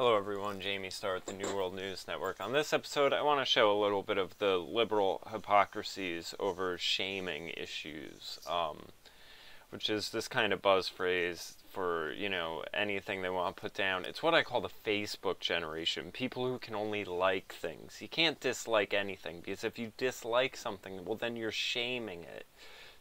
Hello everyone, JamieStarr at the New World News Network. On this episode, I want to show a little bit of the liberal hypocrisies over shaming issues, which is this kind of buzz phrase for, you know, anything they want to put down. It's what I call the Facebook generation, people who can only like things. You can't dislike anything, because if you dislike something, well then you're shaming it.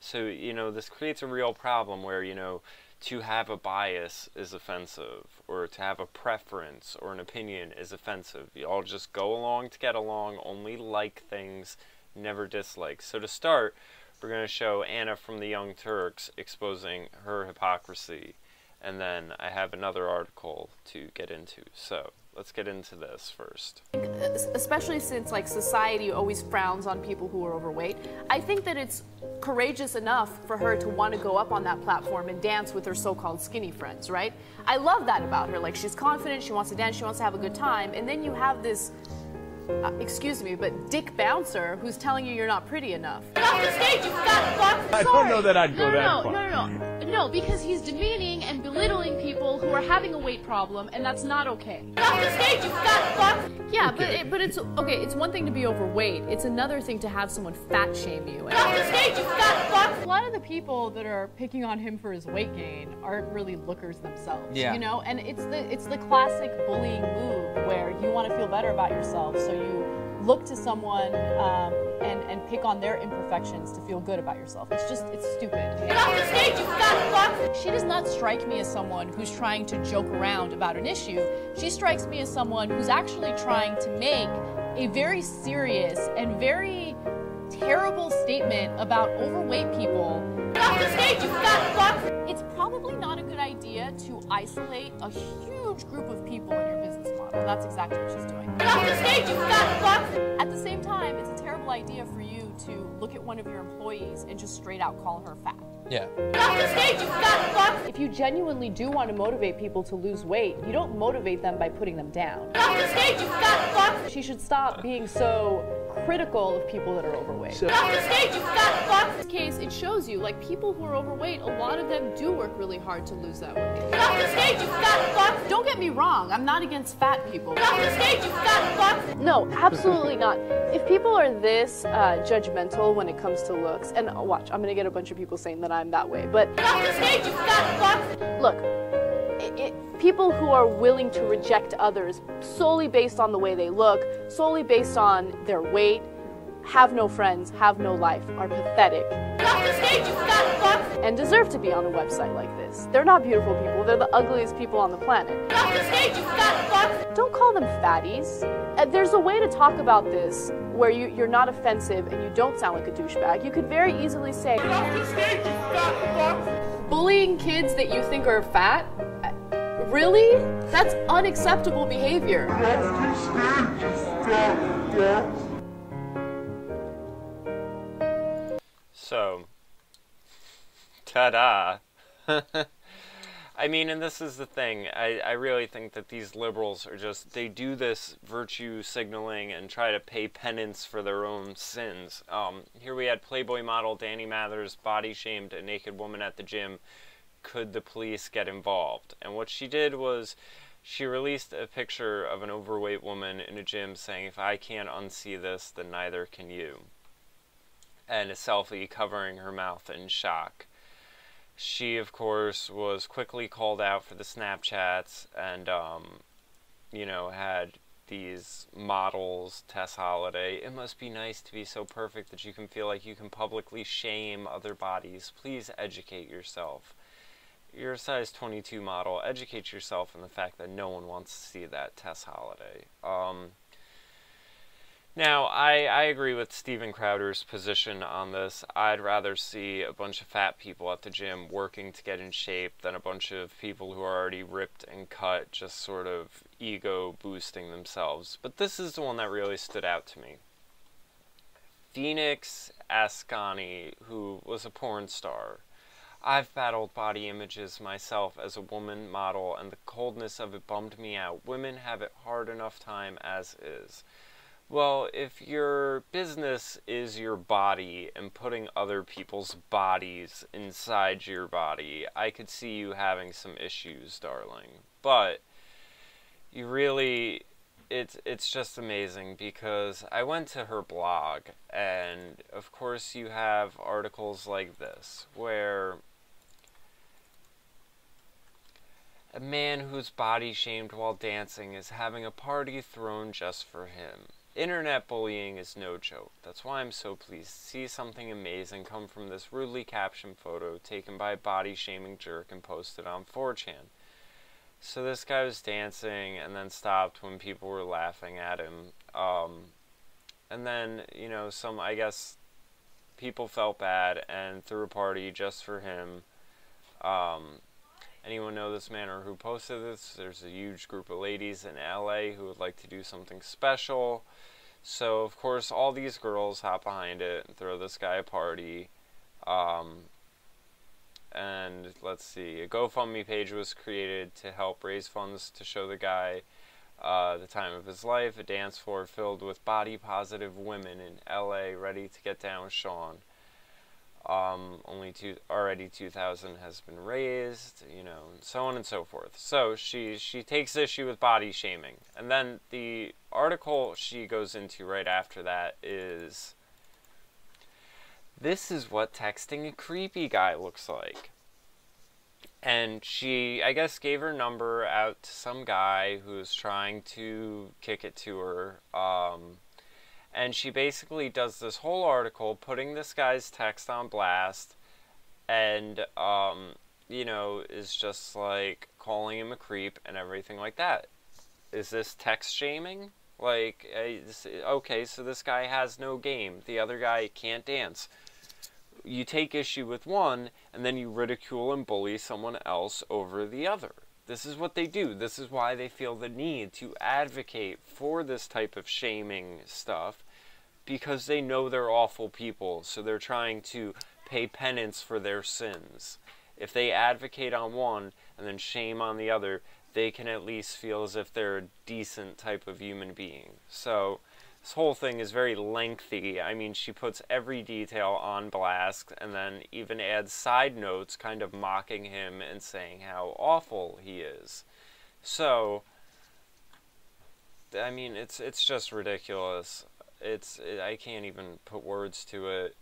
So, you know, this creates a real problem where, you know, to have a bias is offensive, or to have a preference or an opinion is offensive. You all just go along to get along, only like things, never dislike. So to start, we're going to show Anna from the Young Turks exposing her hypocrisy, and then I have another article to get into. So let's get into this first. Especially since like society always frowns on people who are overweight, I think that it's courageous enough for her to want to go up on that platform and dance with her so-called skinny friends, right? I love that about her. Like, she's confident, she wants to dance, she wants to have a good time, and then you have this excuse me, but dick bouncer who's telling you you're not pretty enough. Get off the stage, you fat fuck! I don't know that I'd go that far. No, because he's demeaning and belittling people who are having a weight problem, and that's not okay. Get off the stage, you fat fuck! Yeah, okay. but it's okay. It's one thing to be overweight. It's another thing to have someone fat shame you. Get off the stage, you fat fuck! A lot of the people that are picking on him for his weight gain aren't really lookers themselves. Yeah. You know, and it's the classic bullying move where you want to feel better about yourself, so you look to someone and pick on their imperfections to feel good about yourself. It's stupid. Get off the stage, you fat fuck! She does not strike me as someone who's trying to joke around about an issue. She strikes me as someone who's actually trying to make a very serious and very terrible statement about overweight people. Get off the stage, you fat fuck! It's probably not a good idea to isolate a huge group of people in your business model. That's exactly what she's doing. Get off the stage, you fat fuck! At the same time, it's a terrible idea for you to look at one of your employees and just straight out call her fat. Yeah. Get off the stage, you fat fuck! If you genuinely do want to motivate people to lose weight, you don't motivate them by putting them down. Get off the stage, you fat fuck! She should stop being so critical of people that are overweight. Get off the stage, you fat fuck! In this case, it shows you, like, people who are overweight, a lot of them do work really hard to lose that weight. Get off the stage, you fat fuck! Don't get me wrong, I'm not against fat people. Get off the stage, you fat fuck! No, absolutely not. If people are this judgmental when it comes to looks, and watch, I'm gonna get a bunch of people saying that I'm that way, but get off the stage, you fat fuck! Look, people who are willing to reject others solely based on the way they look, solely based on their weight, have no friends, have no life, are pathetic. Get off the stage, you fat fuck! And deserve to be on a website like this. They're not beautiful people, they're the ugliest people on the planet. Get off the stage, you fat fuck! Don't call them fatties. There's a way to talk about this where you're not offensive and you don't sound like a douchebag. You could very easily say, get off the stage, you fat fuck! Bullying kids that you think are fat? Really? That's unacceptable behavior. So, ta-da. I mean, and this is the thing, I really think that these liberals are just, they do this virtue signaling and try to pay penance for their own sins. Here we had Playboy model Danny Mathers body shamed a naked woman at the gym. Could the police get involved? And what she did was she released a picture of an overweight woman in a gym saying, if I can't unsee this, then neither can you. And a selfie covering her mouth in shock. She, of course, was quickly called out for the Snapchats and, you know, had these models, Tess Holiday. It must be nice to be so perfect that you can feel like you can publicly shame other bodies. Please educate yourself. You're a size 22 model. Educate yourself in the fact that no one wants to see that, Tess Holiday. Now, I agree with Steven Crowder's position on this. I'd rather see a bunch of fat people at the gym working to get in shape than a bunch of people who are already ripped and cut, just sort of ego-boosting themselves. But this is the one that really stood out to me. Phoenix Ascani, who was a porn star. I've battled body images myself as a woman model, and the coldness of it bummed me out. Women have it hard enough time as is. Well, if your business is your body and putting other people's bodies inside your body, I could see you having some issues, darling. But you really, it's just amazing, because I went to her blog, and of course you have articles like this, where a man who's body shamed while dancing is having a party thrown just for him. Internet bullying is no joke. That's why I'm so pleased to see something amazing come from this rudely captioned photo taken by a body-shaming jerk and posted on 4chan. So this guy was dancing and then stopped when people were laughing at him. And then, you know, I guess, people felt bad and threw a party just for him. Anyone know this man or who posted this? There's a huge group of ladies in LA who would like to do something special. So, of course, all these girls hop behind it and throw this guy a party. And let's see, a GoFundMe page was created to help raise funds to show the guy the time of his life. A dance floor filled with body-positive women in LA ready to get down with Sean. Already 2,000 has been raised, you know, and so on and so forth. So she takes issue with body shaming, and then the article she goes into right after that is, this is what texting a creepy guy looks like. And she, I guess, gave her number out to some guy who's trying to kick it to her. And she basically does this whole article putting this guy's text on blast, and, you know, is just, like, calling him a creep and everything like that. Is this text shaming? Like, okay, so this guy has no game. The other guy can't dance. You take issue with one, and then you ridicule and bully someone else over the other. This is what they do. This is why they feel the need to advocate for this type of shaming stuff, because they know they're awful people, so they're trying to pay penance for their sins. If they advocate on one and then shame on the other, they can at least feel as if they're a decent type of human being. So this whole thing is very lengthy. I mean, she puts every detail on blast and then even adds side notes kind of mocking him and saying how awful he is. So, I mean, it's just ridiculous. I can't even put words to it.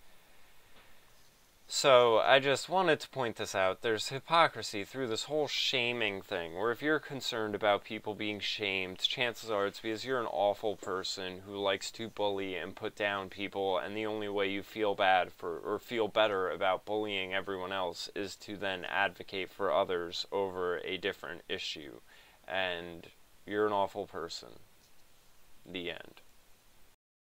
So, I just wanted to point this out. There's hypocrisy through this whole shaming thing, where if you're concerned about people being shamed, chances are it's because you're an awful person who likes to bully and put down people, and the only way you feel bad for, or feel better about bullying everyone else, is to then advocate for others over a different issue. And you're an awful person. The end.